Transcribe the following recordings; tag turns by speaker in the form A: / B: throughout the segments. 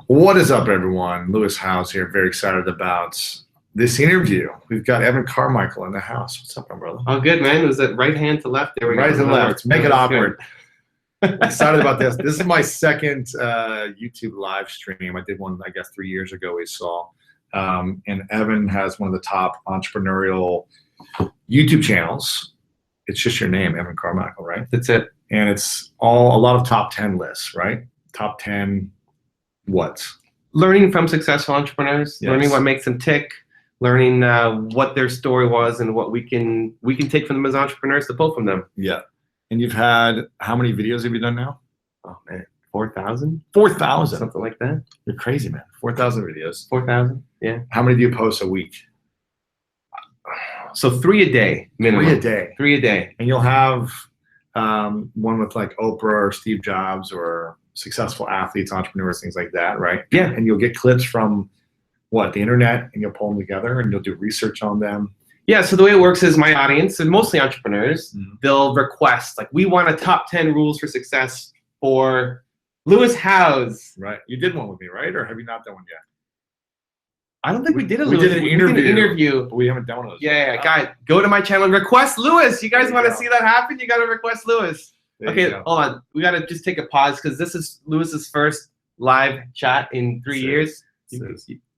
A: What is up, everyone? Lewis Howes here. Very excited about this interview. We've got Evan Carmichael in the house. What's up, my brother?
B: Oh, good, man. Was it right hand to left? There we
A: right
B: go.
A: to left. Make it awkward. Excited about this. This is my second YouTube live stream. I did one, I guess, 3 years ago we saw. And Evan has one of the top entrepreneurial YouTube channels. It's just your name, Evan Carmichael, right?
B: That's it.
A: And it's a lot of top 10 lists, right? Top 10 what?
B: Learning from successful entrepreneurs,
A: Yes.
B: learning what makes them tick, learning what their story was and what we can take from them as entrepreneurs to pull from them.
A: Yeah. And you've had, how many videos have you done now?
B: Oh, man. 4,000?
A: 4,000.
B: Something like that.
A: You're crazy, man. 4,000 videos.
B: 4,000, yeah.
A: How many do you post a week?
B: So 3 a day, minimum.
A: 3 a day.
B: 3 a day.
A: And you'll have one with like Oprah or Steve Jobs or successful athletes, entrepreneurs, things like that, right?
B: Yeah.
A: And you'll get clips from what, the internet, and you'll pull them together and you'll do research on them.
B: Yeah, so the way it works is my audience, and mostly entrepreneurs,
A: Mm-hmm.
B: they'll request, like, we want a top 10 rules for success for Lewis Howes.
A: Right. You did one with me, right? Or have you not done one yet?
B: I don't think we did a
A: We
B: Lewis.
A: did an
B: we did an
A: interview.
B: interview.
A: But we haven't done one of those.
B: Yeah, guys, go to my channel and request Lewis. You guys
A: There you
B: want to
A: go.
B: see that happen? You got to request Lewis.
A: There you
B: Okay,
A: go.
B: hold on. We got to just take a pause because this is Lewis's first live chat in 3 years.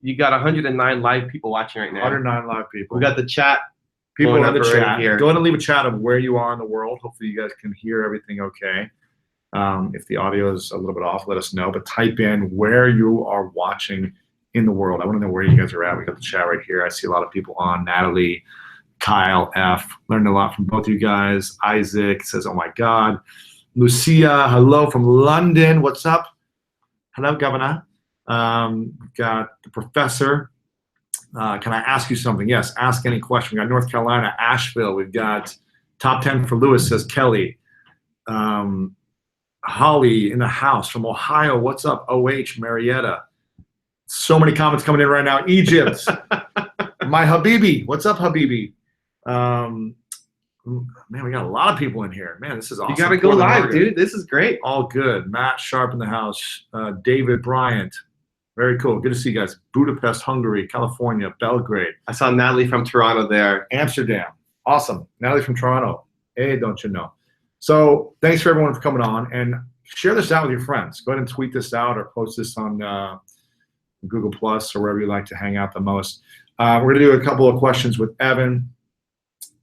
B: You got 109 live people watching right now.
A: 109 live people.
B: We got the chat.
A: people
B: going
A: in the
B: up already
A: chat.
B: here.
A: Go ahead and leave a chat of where you are in the world. Hopefully you guys can hear everything okay. If the audio is a little bit off, let us know. But type in where you are watching in the world. I want to know where you guys are at. We got the chat right here. I see a lot of people on. Natalie, Kyle, F. Learned a lot from both you guys. Isaac says, oh my God. Lucia, hello from London. What's up? Hello, Governor. We've got the professor. Can I ask you something? Yes, ask any question. We got North Carolina, Asheville. We've got top 10 for Lewis, says Kelly. Holly in the house from Ohio. What's up? OH, Marietta. So many comments coming in right now. Egypt. My Habibi. What's up, Habibi? Man, we got a lot of people in here. Man, this is awesome.
B: You got to go
A: Portland,
B: live,
A: Oregon.
B: dude. This is great.
A: All good. Matt Sharp in the house. David Bryant. Very cool. Good to see you guys. Budapest, Hungary, California, Belgrade.
B: I saw Natalie from Toronto there.
A: Amsterdam. Awesome. Natalie from Toronto. Hey, don't you know? So thanks for everyone for coming on. And share this out with your friends. Go ahead and tweet this out or post this on Google Plus or wherever you like to hang out the most. We're going to do a couple of questions with Evan.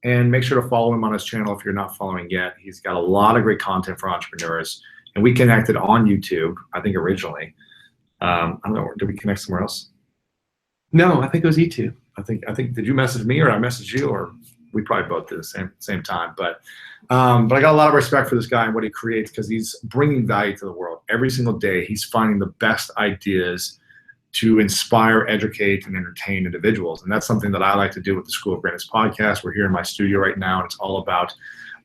A: And make sure to follow him on his channel if you're not following yet. He's got a lot of great content for entrepreneurs. And we connected on YouTube, I think originally. I don't know, did we connect somewhere else?
B: No, I think it was YouTube.
A: I think did you message me or I messaged you, or we probably both did the same time. But I got a lot of respect for this guy and what he creates because he's bringing value to the world. Every single day he's finding the best ideas to inspire, educate, and entertain individuals. And that's something that I like to do with the School of Greatness podcast. We're here in my studio right now, and it's all about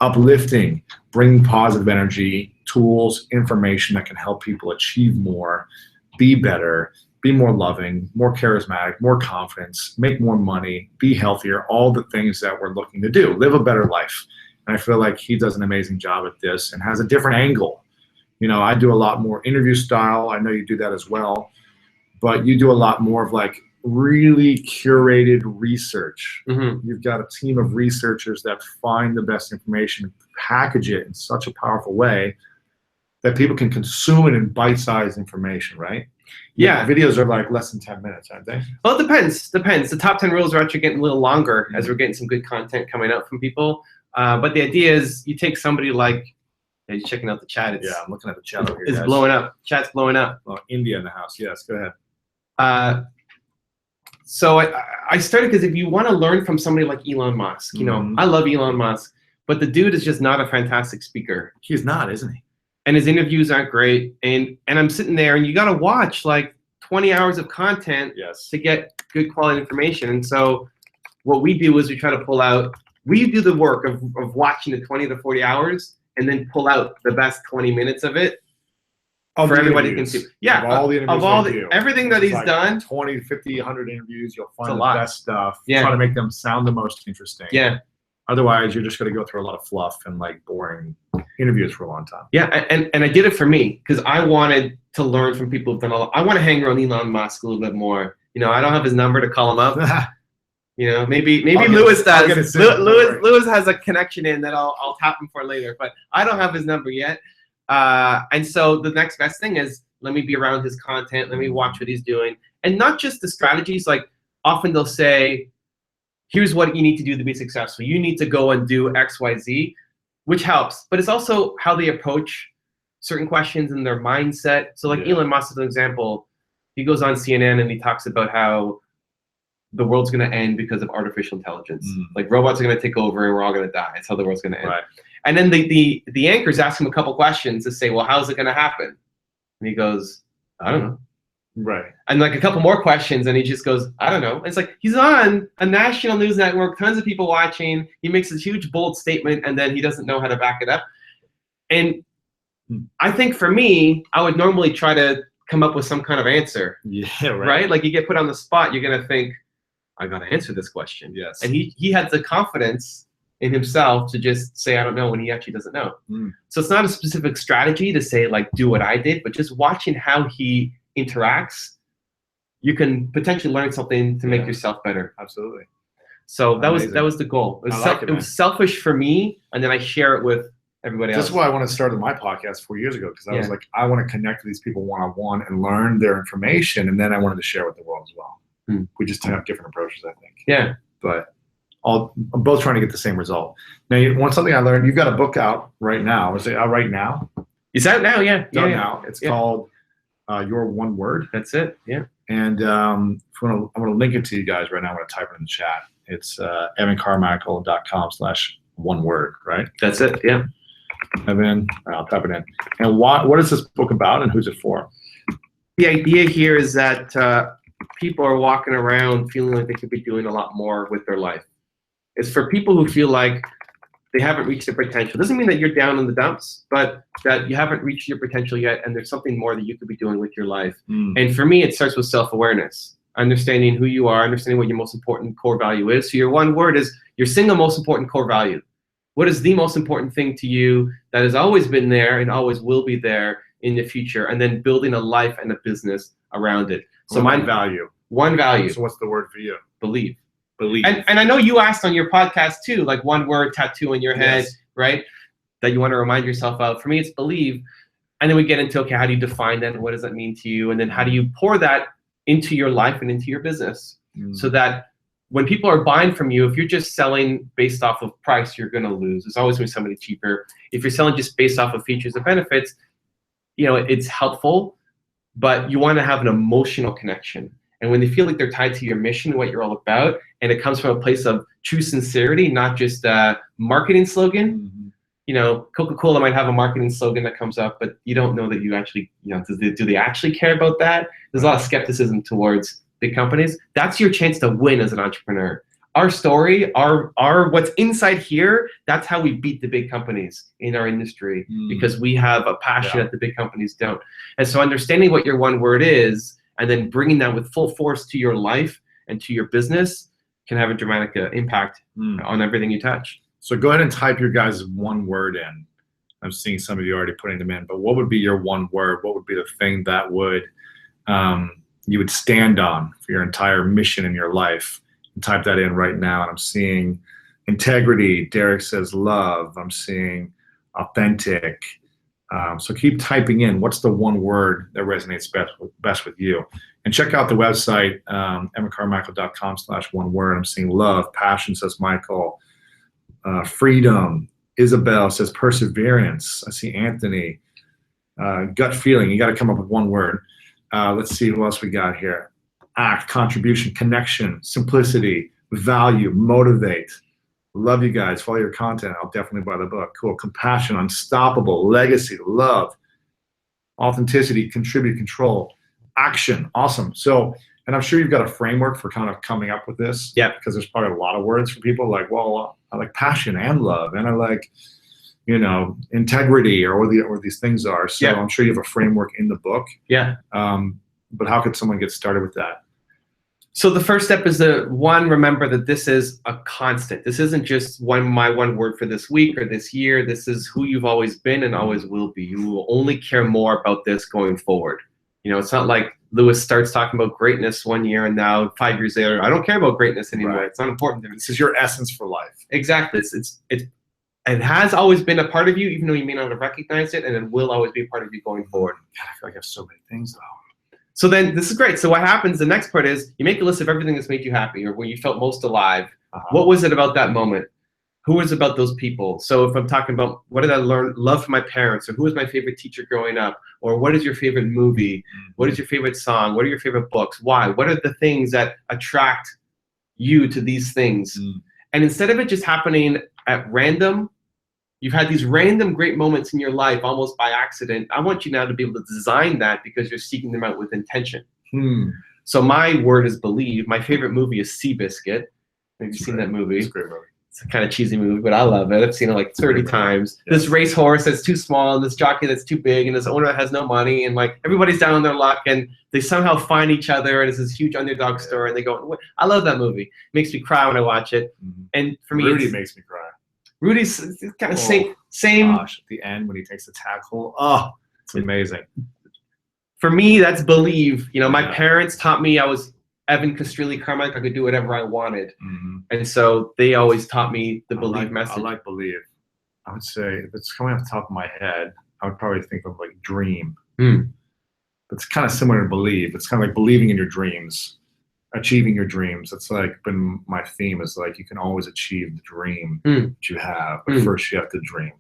A: uplifting, bringing positive energy, tools, information that can help people achieve more, be better, be more loving, more charismatic, more confidence, make more money, be healthier, all the things that we're looking to do, live a better life. And I feel like he does an amazing job at this and has a different angle. You know, I do a lot more interview style. I know you do that as well. But you do a lot more of like really curated research.
B: Mm-hmm.
A: You've got a team of researchers that find the best information, package it in such a powerful way that people can consume it in bite-sized information, right?
B: Yeah.
A: The videos are like less than 10 minutes, aren't they?
B: Well, it depends. The top 10 rules are actually getting a little longer as we're getting some good content coming out from people. But the idea is you take somebody like, he's checking out the chat. It's,
A: Yeah, I'm looking at the chat over here.
B: It's
A: guys.
B: blowing up. Chat's blowing up.
A: Oh, India in the house. Yes, go ahead.
B: So I started because if you want to learn from somebody like Elon Musk, you know, I love Elon Musk, but the dude is just not a fantastic speaker.
A: He's not, isn't he?
B: And his interviews aren't great. And I'm sitting there and you got to watch like 20 hours of content
A: Yes.
B: to get good quality information. And so what we do is we try to pull out, we do the work of watching the 20 to 40 hours and then pull out the best 20 minutes of it. For everybody can see. Yeah,
A: of all the interviews
B: everything that he's
A: like
B: done.
A: 20, 50, 100 interviews, you'll find
B: It's a
A: the
B: lot.
A: best stuff.
B: Yeah.
A: Try to make them sound the most interesting.
B: Yeah.
A: Otherwise, you're just going to go through a lot of fluff and like boring interviews for a long time.
B: Yeah, and I did it for me because I wanted to learn from people who've done a lot. I want to hang around Elon Musk a little bit more. You know, I don't have his number to call him up. You know, maybe Lewis does. Lewis has a connection in that I'll tap him for later, but I don't have his number yet. And so the next best thing is, let me be around his content. Let me watch what he's doing. And not just the strategies. Like, often they'll say, here's what you need to do to be successful. You need to go and do X, Y, Z, which helps. But it's also how they approach certain questions and their mindset. So like Elon Musk is an example. He goes on CNN and he talks about how the world's going to end because of artificial intelligence. Like, robots are going to take over and we're all going to die. It's how the world's going to end. Right. And then the anchors ask him a couple questions to say, well, how's it going to happen? And he goes, I don't know.
A: Right.
B: And like a couple more questions, and he just goes, I don't know. And it's like, he's on a national news network, tons of people watching. He makes this huge, bold statement, and then he doesn't know how to back it up. And I think for me, I would normally try to come up with some kind of answer.
A: Yeah,
B: right? Like, you get put on the spot, you're going to think, I got to answer this question.
A: Yes.
B: And he had the confidence in himself to just say, I don't know, when he actually doesn't know. So it's not a specific strategy to say, like, do what I did, but just watching how he interacts, you can potentially learn something to make yourself better.
A: Absolutely.
B: So that was the goal. It was selfish for me, and then I share it with everybody else.
A: That's why I wanted to start my podcast 4 years ago, because I was like, I want to connect with these people one-on-one and learn their information, and then I wanted to share with the world as well. We just have different approaches, I think.
B: Yeah.
A: But I'm both trying to get the same result. Now, something I learned, you've got a book out right now. Is it out right now?
B: It's out now, yeah.
A: It's out now. It's called Your One Word.
B: That's it, yeah.
A: And I'm going to link it to you guys right now. I'm going to type it in the chat. It's evancarmichael.com/oneword, right?
B: That's it, yeah.
A: Evan, I'll type it in. And what is this book about, and who's it for?
B: The idea here is that people are walking around feeling like they could be doing a lot more with their life. It's for people who feel like they haven't reached their potential. Doesn't mean that you're down in the dumps, but that you haven't reached your potential yet, and there's something more that you could be doing with your life. And for me, it starts with self-awareness, understanding who you are, understanding what your most important core value is. So your one word is your single most important core value. What is the most important thing to you that has always been there and always will be there in the future? And then building a life and a business around it. So
A: one value.
B: One value.
A: So what's the word for you?
B: Believe.
A: Believe.
B: And I know you asked on your podcast too, like one word tattoo on your head, right? That you want to remind yourself of. For me, it's believe. And then we get into, okay, how do you define that? And what does that mean to you? And then how do you pour that into your life and into your business? So that when people are buying from you, if you're just selling based off of price, you're going to lose. There's always going to be somebody cheaper. If you're selling just based off of features and benefits, you know, it's helpful, but you want to have an emotional connection. And when they feel like they're tied to your mission, what you're all about, and it comes from a place of true sincerity, not just a marketing slogan. You know, Coca-Cola might have a marketing slogan that comes up, but you don't know that you actually, you know, do they actually care about that? There's a lot of skepticism towards big companies. That's your chance to win as an entrepreneur. Our story, our what's inside here, that's how we beat the big companies in our industry, because we have a passion that the big companies don't. And so understanding what your one word is, and then bringing that with full force to your life and to your business can have a dramatic impact on everything you touch. So
A: go ahead and type your guys' one word in. I'm seeing some of you already putting them in, but what would be your one word? What would be the thing that would you would stand on for your entire mission in your life? And type that in right now. And I'm seeing integrity. Derek says love. I'm seeing authentic. So keep typing in what's the one word that resonates best with you. And check out the website, evancarmichael.com/oneword. I'm seeing love, passion, says Michael, freedom. Isabel says perseverance. I see Anthony. Gut feeling. You got to come up with one word. Let's see who else we got here. Act, contribution, connection, simplicity, value, motivate. Love you guys. Follow your content. I'll definitely buy the book. Cool. Compassion, unstoppable, legacy, love, authenticity, contribute, control, action. Awesome. So, and I'm sure you've got a framework for kind of coming up with this.
B: Yeah.
A: Because there's probably a lot of words for people like, well, I like passion and love, and I like, you know, integrity, or what these things are. So I'm sure you have a framework in the book.
B: Yeah.
A: But how could someone get started with that?
B: So the first step is to, one, remember that this is a constant. This isn't just my one word for this week or this year. This is who you've always been and always will be. You will only care more about this going forward. You know, it's not like Lewis starts talking about greatness one year and now 5 years later, I don't care about greatness anymore.
A: Right.
B: It's not important to me.
A: This is your essence for life.
B: Exactly. It has always been a part of you, even though you may not have recognized it, and it will always be a part of you going forward.
A: God, I feel like I have so many things though.
B: So then this is great. So what happens, the next part is you make a list of everything that's made you happy or where you felt most alive. What was it about that moment? Who was about those people? So if I'm talking about what did I learn, love from my parents, or who was my favorite teacher growing up, or what is your favorite movie? What is your favorite song? What are your favorite books? Why? What are the things that attract you to these things? And instead of it just happening at random, you've had these random great moments in your life almost by accident. I want you now to be able to design that because you're seeking them out with intention. So my word is believe. My favorite movie is Seabiscuit. Have you seen that movie?
A: It's a great movie.
B: It's a kind of cheesy movie, but I love it. I've seen it like 30 times.
A: Yes.
B: This racehorse that's too small, and this jockey that's too big, and this owner that has no money, and like everybody's down on their luck, and they somehow find each other, and it's this huge underdog story, and they go, I love that movie. It makes me cry when I watch it. And for me,
A: Rudy makes me cry.
B: Rudy's kind of same.
A: Gosh, at the end when he takes the tackle, oh, it's amazing.
B: For me, that's believe. You know, my parents taught me I was Evan Castrilli Carmichael. I could do whatever I wanted. And so they always taught me the believe message.
A: I like believe. I would say if it's coming off the top of my head, I would probably think of like dream. It's kind of similar to believe. It's kind of like believing in your dreams, achieving your dreams. That's like been my theme is like you can always achieve the dream that you have, but first you have to dream.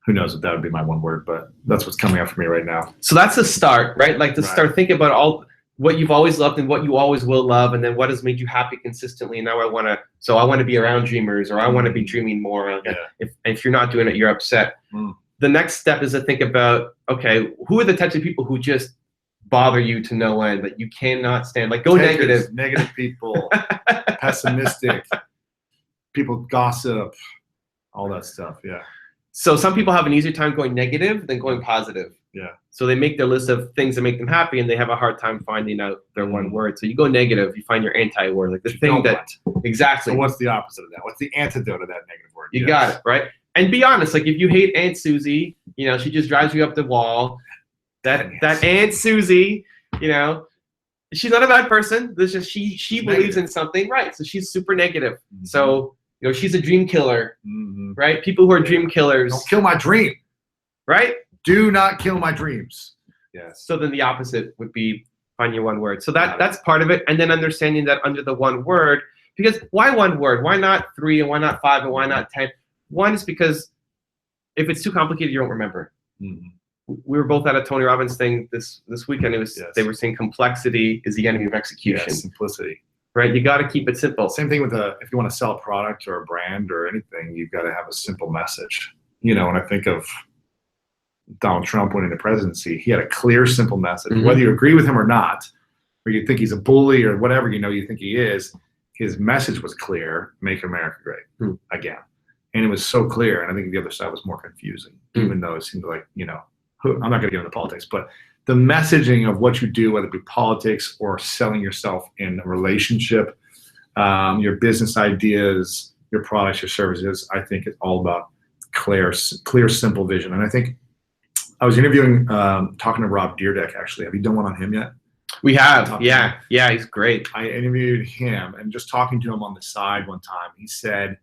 A: Who knows if that would be my one word, but that's what's coming up for me right now.
B: So that's a start, right? Like to start thinking about all what you've always loved and what you always will love, and then what has made you happy consistently. And now I want to be around dreamers, or I want to be dreaming more. Like if you're not doing it, you're upset. The next step is to think about, okay, who are the types of people who just bother you to no end that you cannot stand? Like go negative.
A: Negative people, pessimistic, people gossip, all that stuff. Yeah.
B: So some people have an easier time going negative than going positive.
A: Yeah.
B: So they make their list of things that make them happy, and they have a hard time finding out their one word. So you go negative, you find your anti-word, like the thing that exactly.
A: So what's the opposite of that? What's the antidote of that negative word?
B: You got it, right? And be honest, like if you hate Aunt Susie, you know, she just drives you up the wall. That Aunt Susie, you know, she's not a bad person. This just she believes in something, right? So she's super negative. So you know, she's a dream killer, right? People who are dream killers.
A: Don't kill my dream,
B: right?
A: Do not kill my dreams. Yes.
B: So then the opposite would be find your one word. So that's part of it. And then understanding that under the one word, because why one word? Why not 3 and why not 5 and why not 10? One is because if it's too complicated, you don't remember. We were both at a Tony Robbins thing this weekend. It was they were saying complexity is the enemy of execution.
A: Yes, simplicity.
B: Right? You got to keep it simple.
A: Same thing with if you want to sell a product or a brand or anything, you've got to have a simple message. You know, when I think of Donald Trump winning the presidency, he had a clear, simple message. Whether you agree with him or not, or you think he's a bully or whatever you think he is, his message was clear: make America great again. And it was so clear. And I think the other side was more confusing, even though it seemed like, you know, I'm not going to get into politics, but the messaging of what you do, whether it be politics or selling yourself in a relationship, your business ideas, your products, your services, I think it's all about clear, simple vision. And I think I was interviewing, talking to Rob Dyrdek, actually. Have you done one on him yet?
B: We have. Yeah, he's great.
A: I interviewed him, and just talking to him on the side one time, he said,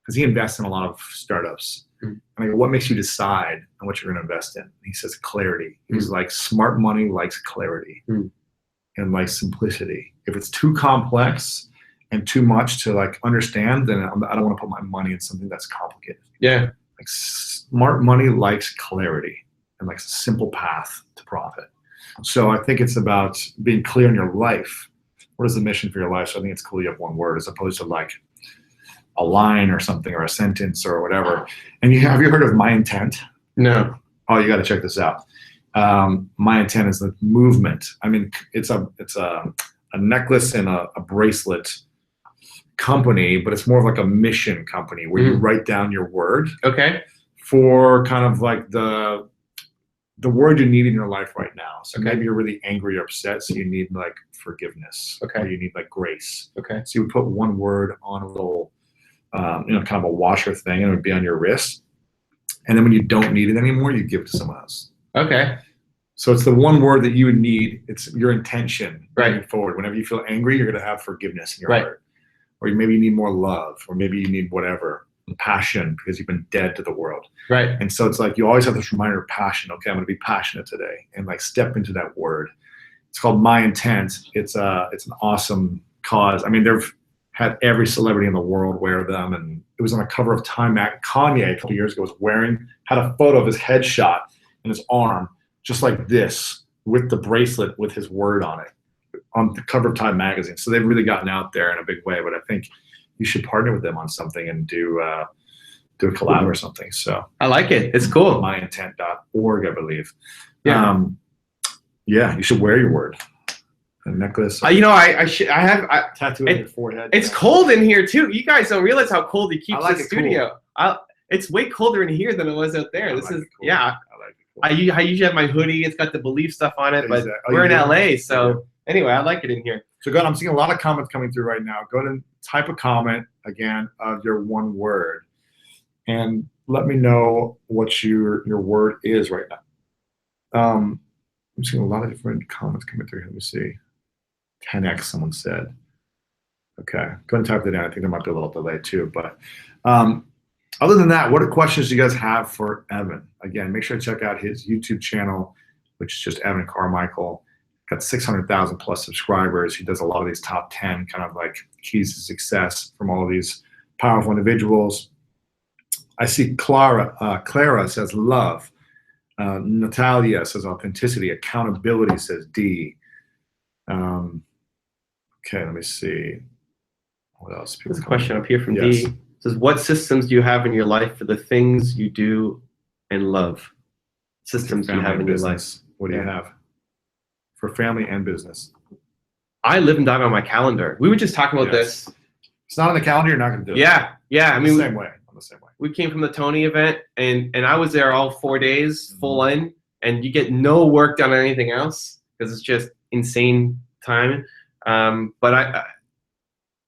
A: because he invests in a lot of startups. And I go, what makes you decide on what you're going to invest in? And he says clarity. He's like, smart money likes clarity and likes simplicity. If it's too complex and too much to like understand, then I don't want to put my money in something that's complicated.
B: Yeah.
A: Like smart money likes clarity and likes a simple path to profit. So I think it's about being clear in your life. What is the mission for your life? So I think it's cool you have one word as opposed to like a line or something or a sentence or whatever. And have you heard of My Intent?
B: No.
A: Oh, you got to check this out. My Intent is the movement. I mean, it's a necklace and a bracelet company, but it's more of like a mission company where you write down your word.
B: Okay.
A: For kind of like the word you need in your life right now. So maybe you're really angry or upset, so you need like forgiveness.
B: Okay.
A: Or you need like grace.
B: Okay.
A: So you would put one word on a little kind of a washer thing, and it would be on your wrist. And then when you don't need it anymore, you give it to someone else.
B: Okay.
A: So it's the one word that you would need. It's your intention
B: Right.
A: moving forward. Whenever you feel angry, you're going to have forgiveness in your
B: Right.
A: heart. Or maybe you need more love, or maybe you need whatever, passion, because you've been dead to the world.
B: Right.
A: And so it's like you always have this reminder of passion. Okay, I'm going to be passionate today, and like step into that word. It's called My Intent. It's an awesome cause. I mean, they've had every celebrity in the world wear them, and it was on the cover of Time Mag. Kanye a couple years ago had a photo of his headshot in his arm, just like this, with the bracelet with his word on it, on the cover of Time magazine. So they've really gotten out there in a big way. But I think you should partner with them on something and do a collab or something. So
B: I like it. It's cool.
A: myintent.org, I believe.
B: Yeah.
A: Yeah, you should wear your word. A necklace.
B: You know, I have
A: tattoo on your forehead.
B: It's cold in here too. You guys don't realize how cold he keeps
A: like
B: the
A: it
B: studio. It's way colder in here than it was out there. This is yeah.
A: I like it cool.
B: I usually have my hoodie. It's got the Believe stuff on it, but we're in LA, so anyway, I like it in here.
A: So I'm seeing a lot of comments coming through right now. Go ahead and type a comment again of your one word, and let me know what your word is right now. I'm seeing a lot of different comments coming through. Let me see. 10x, someone said. Okay, go ahead and type that in. I think there might be a little delay too, but other than that, what questions do you guys have for Evan? Again, make sure to check out his YouTube channel, which is just Evan Carmichael. Got 600,000 plus subscribers. He does a lot of these top 10 kind of like keys to success from all of these powerful individuals. I see Clara says love. Natalia says authenticity. Accountability says D. Okay, let me see. What else?
B: There's a question up here from
A: yes.
B: D. It says, what systems do you have in your life for the things you do and love? Systems you have in your life.
A: What do you have? For family and business.
B: I live and die by my calendar. We were just talking about this.
A: It's not on the calendar, you're not going to do it.
B: Yeah. I mean,
A: the same way.
B: We came from the Tony event, and I was there all 4 days, full in, and you get no work done on anything else because it's just insane time. But I'm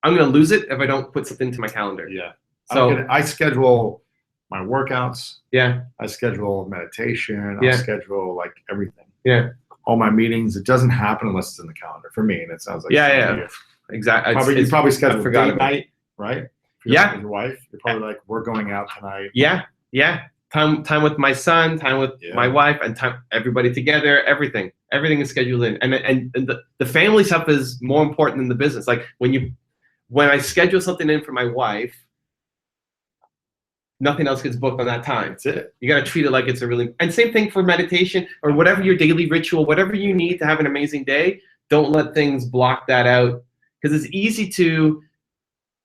B: going to lose it if I don't put something into my calendar.
A: Yeah.
B: So
A: I schedule my workouts.
B: Yeah.
A: I schedule meditation.
B: Yeah.
A: I schedule like everything.
B: Yeah.
A: All my meetings. It doesn't happen unless it's in the calendar for me, and it sounds like
B: yeah. Exactly.
A: You probably schedule
B: a date
A: night, right?
B: Yeah.
A: With your wife, you're probably like, we're going out tonight.
B: Yeah. Time with my son, time with my wife, and time everybody together. Everything is scheduled in, and the family stuff is more important than the business. Like when I schedule something in for my wife, nothing else gets booked on that time.
A: That's it.
B: You got to treat it like it's and same thing for meditation or whatever your daily ritual, whatever you need to have an amazing day. Don't let things block that out, because it's easy to.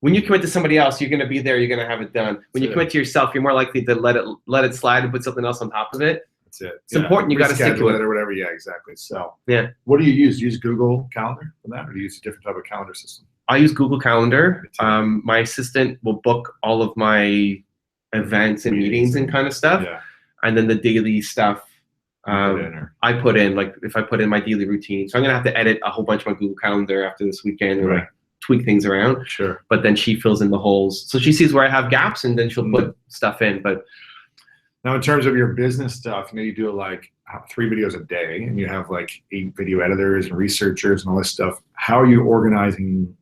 B: When you commit to somebody else, you're going to be there. You're going to have it done. When you commit to yourself, you're more likely to let it slide and put something else on top of it.
A: That's it.
B: It's important. You got to stick to it
A: or whatever. Yeah, exactly. So
B: yeah.
A: What do you use? Do you use Google Calendar for that, or do you use a different type of calendar system?
B: I use Google Calendar. My assistant will book all of my events and meetings and kind of stuff.
A: Yeah.
B: And then the daily stuff I put in, like if I put in my daily routine. So I'm going to have to edit a whole bunch of my Google Calendar after this weekend.
A: Right.
B: Like, tweak things around.
A: Sure.
B: But then she fills in the holes. So she sees where I have gaps, and then she'll put stuff in. But
A: now in terms of your business stuff, you do like 3 videos a day, and you have like 8 video editors and researchers and all this stuff. How are you organizing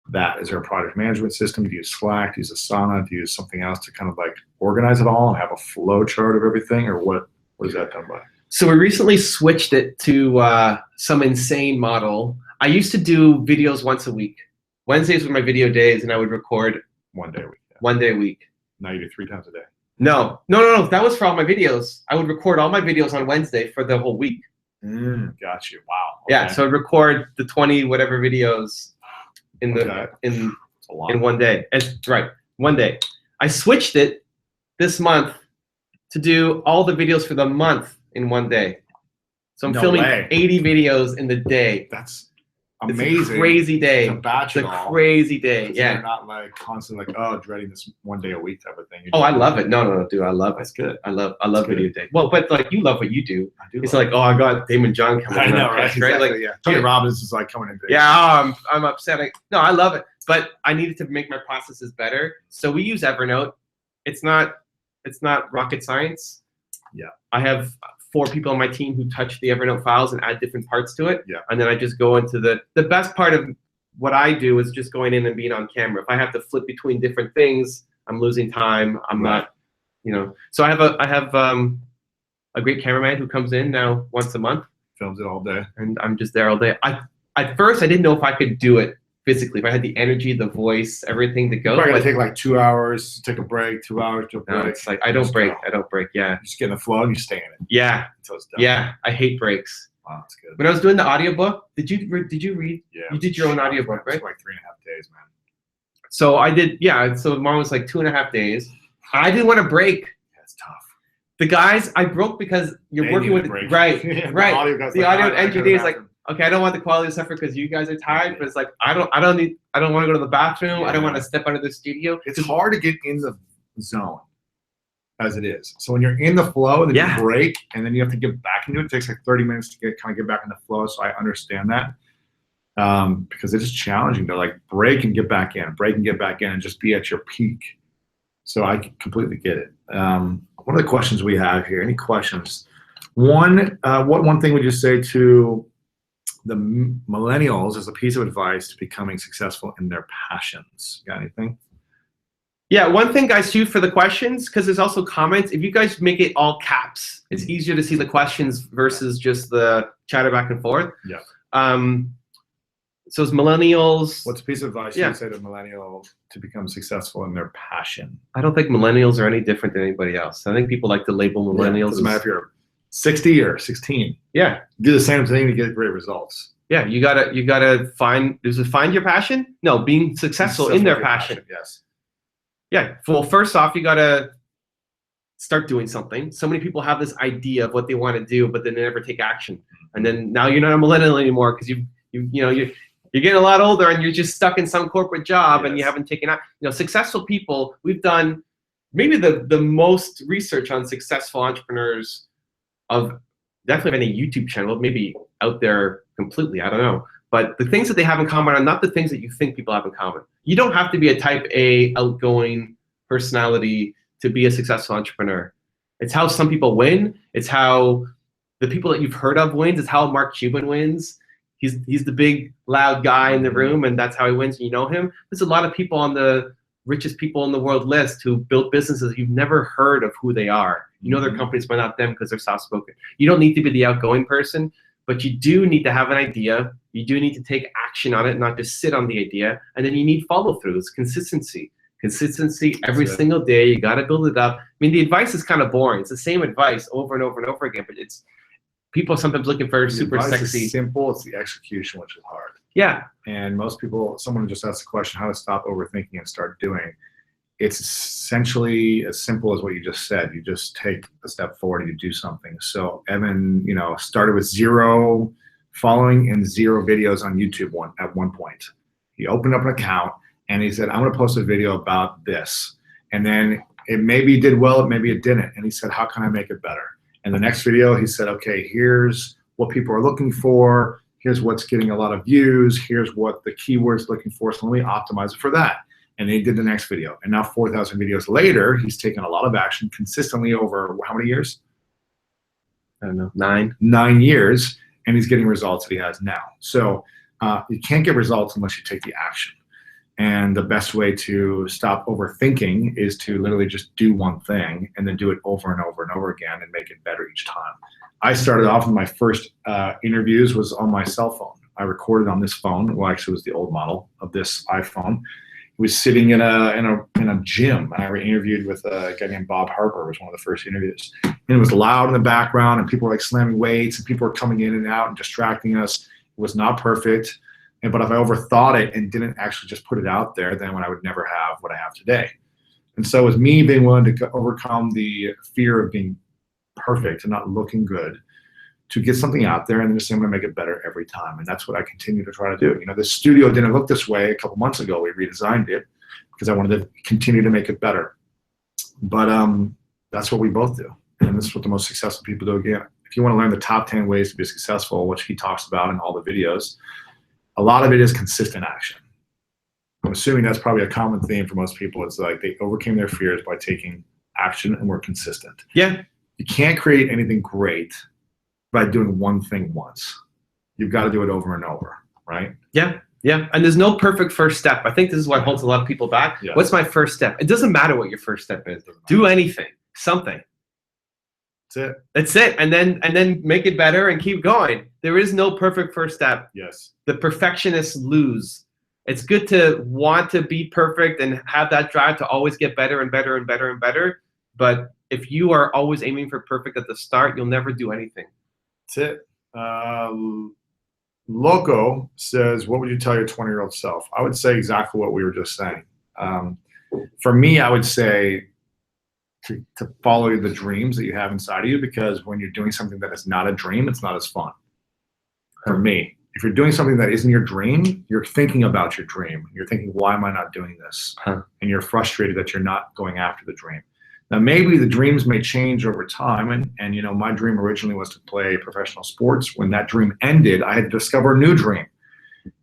A: that? Is there a project management system? Do you use Slack? Do you use Asana? Do you use something else to kind of like organize it all and have a flow chart of everything, or what is that done by?
B: So we recently switched it to some insane model. I used to do videos once a week. Wednesdays were my video days, and I would record
A: 1 day a week. Yeah.
B: 1 day a week.
A: Now you do 3 times a day.
B: No. That was for all my videos. I would record all my videos on Wednesday for the whole week.
A: Got you. Wow. Okay.
B: Yeah. So I'd record the 20 whatever videos in in 1 day. Right. 1 day. I switched it this month to do all the videos for the month in 1 day. So I'm filming 80 videos in the day.
A: That's amazing.
B: It's a crazy day.
A: It's
B: a crazy day. Yeah.
A: You're not like constantly like, dreading this 1 day a week type of thing.
B: I love it. No, dude, I love it.
A: That's good.
B: I love video day. Well, but like you love what you do.
A: I do.
B: It's like, I got Damon John coming in.
A: I know, right? Exactly,
B: Like,
A: yeah. Tony Robbins is like coming in big.
B: Yeah, I'm upset. No, I love it. But I needed to make my processes better. So we use Evernote. It's not rocket science.
A: Yeah.
B: I have 4 people on my team who touch the Evernote files and add different parts to it.
A: Yeah.
B: And then I just go into the best part of what I do is just going in and being on camera. If I have to flip between different things, I'm losing time. I'm not, you know. So I have a great cameraman who comes in now once a month.
A: Films it all day.
B: And I'm just there all day. At first I didn't know if I could do it physically, if I had the energy, the voice, everything to go.
A: You're probably gonna take like 2 hours, take a break, 2 hours to a break.
B: No, it's like I don't break. Yeah.
A: You just get in the flow and you stay in it.
B: Yeah.
A: Until it's done.
B: Yeah. I hate breaks.
A: Wow, that's good.
B: When I was doing the audiobook, did you read?
A: Yeah.
B: You did your own audiobook, right?
A: It's like 3.5 days, man.
B: So I did, yeah. So mine was like 2.5 days. I didn't want to break.
A: Yeah, it's tough.
B: The guys, I broke because you're working with right. The audio engineer is like, okay, I don't want the quality to suffer because you guys are tired, but it's like I don't want to go to the bathroom. I don't want to step out of the studio.
A: It's hard to get in the zone as it is. So when you're in the flow and then you break and then you have to get back into it, it takes like 30 minutes to get back in the flow. So I understand that. Because it is challenging to like break and get back in, and just be at your peak. So I completely get it. One of the questions we have here, any questions? One thing would you say to the millennials as a piece of advice to becoming successful in their passions? Got anything?
B: Yeah, one thing, guys, too, for the questions, because there's also comments. If you guys make it all caps, it's easier to see the questions versus just the chatter back and forth.
A: Yeah.
B: So it's millennials.
A: What's a piece of advice you would say to millennials to become successful in their passion?
B: I don't think millennials are any different than anybody else. I think people like to label millennials.
A: Doesn't matter if you're 60 or 16.
B: Yeah.
A: Do the same thing to get great results.
B: Yeah, you gotta find your passion? No, being successful in their passion.
A: Yes.
B: Yeah. Well, first off, you gotta start doing something. So many people have this idea of what they want to do, but then they never take action. And then now you're not a millennial anymore because you're getting a lot older and you're just stuck in some corporate job and you haven't taken out. You know, successful people, we've done maybe the most research on successful entrepreneurs of definitely any YouTube channel, maybe out there completely, I don't know. But the things that they have in common are not the things that you think people have in common. You don't have to be a type A outgoing personality to be a successful entrepreneur. It's how some people win. It's how the people that you've heard of wins. It's how Mark Cuban wins. He's the big loud guy in the room, and that's how he wins. And you know him. There's a lot of people on the richest people in the world list who built businesses you've never heard of who they are. You know their companies, but not them because they're soft spoken. You don't need to be the outgoing person, but you do need to have an idea. You do need to take action on it, not just sit on the idea. And then you need follow throughs, consistency every single day. You got to build it up. I mean, the advice is kind of boring. It's the same advice over and over and over again, but it's people are sometimes looking for super sexy.
A: It's simple. It's the execution, which is hard.
B: Yeah.
A: And most people, someone just asked the question, how to stop overthinking and start doing. It's essentially as simple as what you just said. You just take a step forward and you do something. So Evan, started with 0 following and 0 videos on YouTube at one point. He opened up an account and he said, I'm going to post a video about this. And then it maybe did well, maybe it didn't. And he said, how can I make it better? And the next video, he said, okay, here's what people are looking for. Here's what's getting a lot of views. Here's what the keywords looking for. So let me optimize it for that. And then he did the next video. And now 4,000 videos later, he's taken a lot of action consistently over how many years?
B: I don't know, 9.
A: 9 years. And he's getting results that he has now. So you can't get results unless you take the action. And the best way to stop overthinking is to literally just do one thing and then do it over and over and over again and make it better each time. I started off with my first interviews was on my cell phone. I recorded on this phone. Well, actually, it was the old model of this iPhone. It was sitting in a gym. And I interviewed with a guy named Bob Harper. It was one of the first interviews. And it was loud in the background, and people were like slamming weights, and people were coming in and out and distracting us. It was not perfect. But if I overthought it and didn't actually just put it out there, then I would never have what I have today. And so with me being willing to overcome the fear of being perfect and not looking good, to get something out there and then just say I'm going to make it better every time. And that's what I continue to try to do. The studio didn't look this way a couple months ago. We redesigned it because I wanted to continue to make it better. But that's what we both do. And this is what the most successful people do. Again, if you want to learn the top 10 ways to be successful, which he talks about in all the videos, a lot of it is consistent action. I'm assuming that's probably a common theme for most people. It's like they overcame their fears by taking action and were consistent.
B: Yeah.
A: you can't create anything great by doing one thing once. You've got to do it over and over, right?
B: Yeah. Yeah. And there's no perfect first step. I think this is what holds a lot of people back.
A: Yeah.
B: What's my first step? It doesn't matter what your first step is. Do anything, something.
A: That's it.
B: That's it. And then make it better and keep going. There is no perfect first step.
A: Yes.
B: The perfectionists lose. It's good to want to be perfect and have that drive to always get better and better and better and better. But if you are always aiming for perfect at the start, you'll never do anything.
A: That's it. Loco says, what would you tell your 20-year-old self? I would say exactly what we were just saying. For me, I would say to follow the dreams that you have inside of you, because when you're doing something that is not a dream, it's not as fun. For me, if you're doing something that isn't your dream, you're thinking about your dream. You're thinking, why am I not doing this? And you're frustrated that you're not going after the dream. Now, maybe the dreams may change over time. And you know, my dream originally was to play professional sports. When that dream ended, I had to discover a new dream.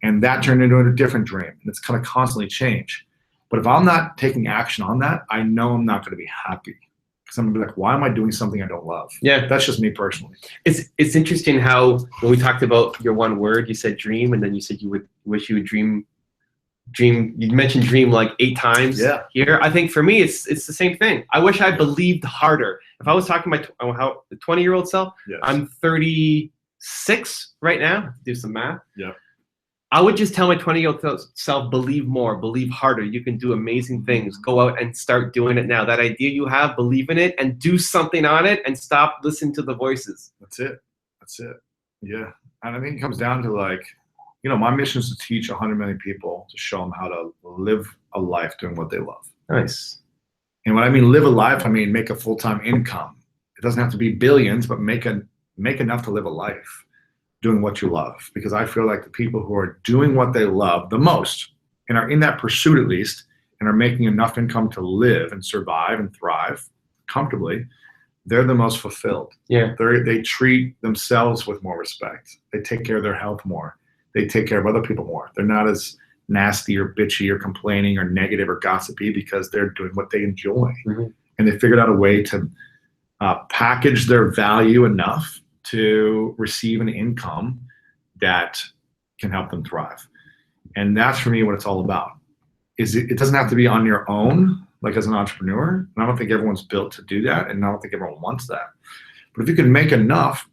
A: And that turned into a different dream. And it's kind of constantly change. But if I'm not taking action on that, I know I'm not going to be happy. Because I'm going to be like, why am I doing something I don't love?
B: Yeah.
A: That's just me personally.
B: It's interesting how when we talked about your one word, you said dream, and then you said you would wish you would dream. You mentioned dream like 8 times here. I think for me, it's the same thing. I wish I believed harder. If I was talking to the 20-year-old self, I'm 36 right now. Do some math.
A: Yeah.
B: I would just tell my 20-year-old self, believe more, believe harder. You can do amazing things. Go out and start doing it now. That idea you have, believe in it and do something on it, and stop listening to the voices.
A: That's it. That's it. Yeah. And I think it comes down to, like, you know, my mission is to teach 100 million people, to show them how to live a life doing what they love.
B: Nice.
A: And when I mean live a life, I mean make a full-time income. It doesn't have to be billions, but make enough to live a life doing what you love. Because I feel like the people who are doing what they love the most, and are in that pursuit at least, and are making enough income to live and survive and thrive comfortably, they're the most fulfilled.
B: Yeah.
A: They treat themselves with more respect. They take care of their health more. They take care of other people more. They're not as nasty or bitchy or complaining or negative or gossipy, because they're doing what they enjoy. Mm-hmm. And they figured out a way to package their value enough to receive an income that can help them thrive. And that's, for me, what it's all about. It doesn't have to be on your own, like as an entrepreneur. And I don't think everyone's built to do that. And I don't think everyone wants that. But if you can make enough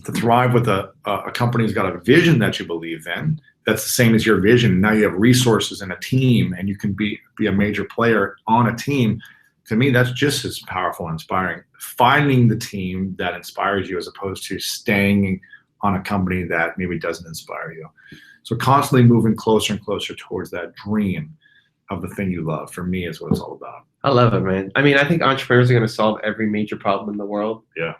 A: to thrive with a company who's got a vision that you believe in, that's the same as your vision. Now you have resources and a team, and you can be a major player on a team. To me, that's just as powerful and inspiring. Finding the team that inspires you, as opposed to staying on a company that maybe doesn't inspire you. So constantly moving closer and closer towards that dream of the thing you love, for me, is what it's all about.
B: I love it, man. I mean, I think entrepreneurs are going to solve every major problem in the world.
A: Yeah.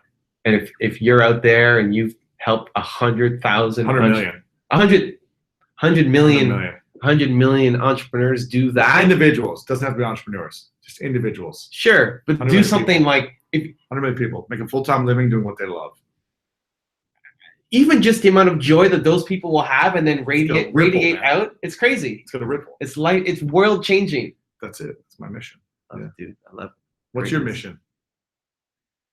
B: And if you're out there and you've helped 100,000, 100 million entrepreneurs do that.
A: Individuals. Doesn't have to be entrepreneurs. Just individuals.
B: Sure, but do something like
A: 100 million people make a full-time living doing what they love.
B: Even just the amount of joy that those people will have, and then radiate out. It's crazy.
A: It's gonna ripple.
B: It's like, it's world changing.
A: That's it. It's my mission.
B: Dude, I love it.
A: What's your mission?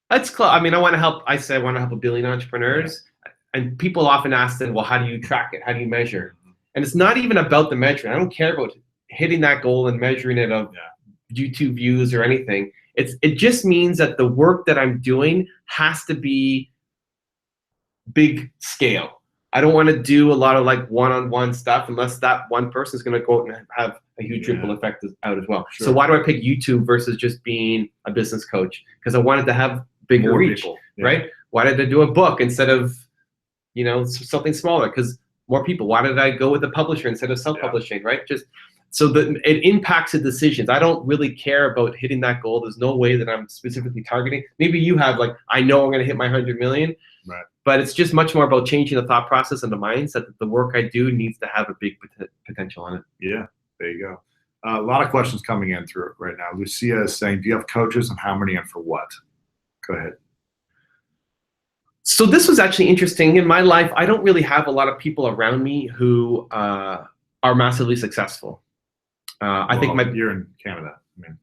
B: That's close. I mean, I want to help 1 billion entrepreneurs. Yeah. And people often ask them, well, how do you track it? How do you measure? And it's not even about the measuring. I don't care about hitting that goal and measuring it of YouTube views or anything. It just means that the work that I'm doing has to be big scale. I don't want to do a lot of like one-on-one stuff unless that one person is going to go out and have a huge ripple effect out as well. Sure. So why do I pick YouTube versus just being a business coach? Because I wanted to have bigger reach, right? Why did I do a book instead of, you know, something smaller? Because more people. Why did I go with a publisher instead of self-publishing, right? Just so that it impacts the decisions. I don't really care about hitting that goal. There's no way that I'm specifically targeting. Maybe you have, like, I know I'm going to hit my 100 million.
A: Right.
B: But it's just much more about changing the thought process and the mindset that the work I do needs to have a big potential on it.
A: Yeah, there you go. A lot of questions coming in through right now. Lucia is saying, do you have coaches, and how many and for what? Go ahead.
B: So this was actually interesting. In my life, I don't really have a lot of people around me who are massively successful. I think
A: you're in Canada. I mean,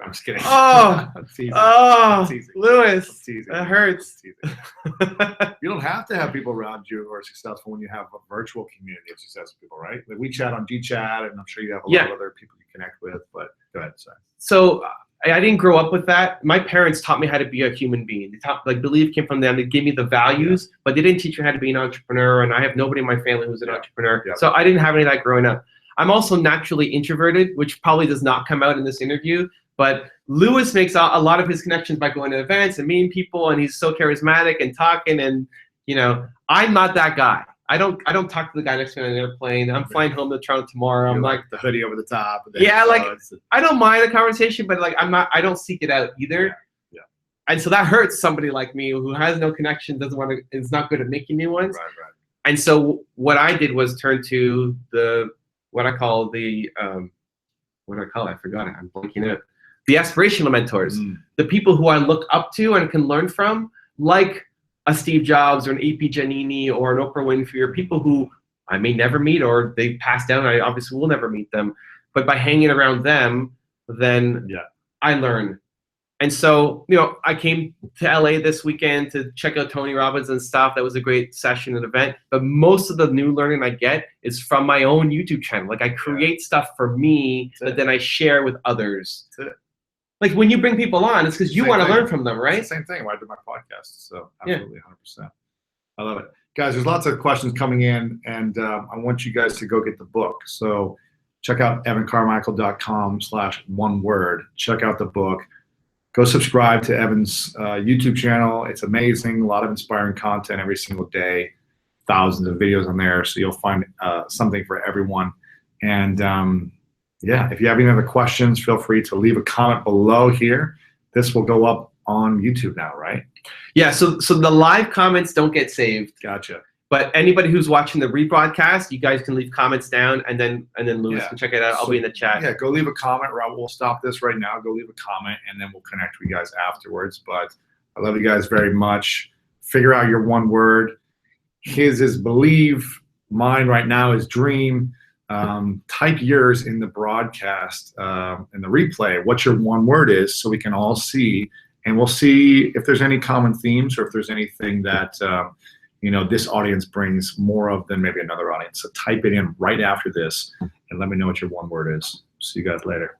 A: I'm just kidding.
B: Oh,
A: I'm teasing.
B: oh,
A: I'm teasing.
B: Lewis,
A: I'm teasing.
B: that hurts.
A: I'm teasing. You don't have to have people around you who are successful when you have a virtual community of successful people, right? Like we chat on GChat, and I'm sure you have a lot of other people you connect with. But go ahead, sorry.
B: So I didn't grow up with that. My parents taught me how to be a human being. They taught, like, belief came from them. They gave me the values, but they didn't teach me how to be an entrepreneur. And I have nobody in my family who's an entrepreneur. So I didn't have any of that growing up. I'm also naturally introverted, which probably does not come out in this interview. But Lewis makes a lot of his connections by going to events and meeting people, and he's so charismatic and talking. And you know, I'm not that guy. I don't talk to the guy next to me on an airplane. I'm flying home to Toronto tomorrow. I'm like
A: the hoodie over the top.
B: Yeah, like I don't mind a conversation, but like I don't seek it out either.
A: Yeah.
B: And so that hurts somebody like me who has no connection, doesn't want to, is not good at making new ones.
A: Right.
B: And so what I did was turn to what I call it? I forgot it. I'm blanking out. The aspirational mentors, the people who I look up to and can learn from, like a Steve Jobs or an AP Giannini or an Oprah Winfrey, or people who I may never meet, or they passed down. I obviously will never meet them, but by hanging around them, then I learn. And so, you know, I came to LA this weekend to check out Tony Robbins and stuff. That was a great session and event. But most of the new learning I get is from my own YouTube channel. Like I create stuff for me that then I share with others.
A: That's it.
B: Like when you bring people on, it's because you want to learn from them, right?
A: It's the same thing why I do my podcast. So absolutely, 100%. I love it. Guys, there's lots of questions coming in, and I want you guys to go get the book. So check out evancarmichael.com/one-word. Check out the book. Go subscribe to Evan's YouTube channel. It's amazing. A lot of inspiring content every single day. Thousands of videos on there. So you'll find something for everyone. And yeah, if you have any other questions, feel free to leave a comment below here. This will go up on YouTube now, right?
B: Yeah, so the live comments don't get saved.
A: Gotcha.
B: But anybody who's watching the rebroadcast, you guys can leave comments down, and then Lewis can check it out. I'll be in the chat.
A: Yeah, go leave a comment. We'll stop this right now. Go leave a comment, and then we'll connect with you guys afterwards. But I love you guys very much. Figure out your one word. His is believe. Mine right now is dream. Type yours in the broadcast, in the replay, what your one word is, so we can all see, and we'll see if there's any common themes or if there's anything that you know, this audience brings more of than maybe another audience. So type it in right after this and let me know what your one word is. See you guys later.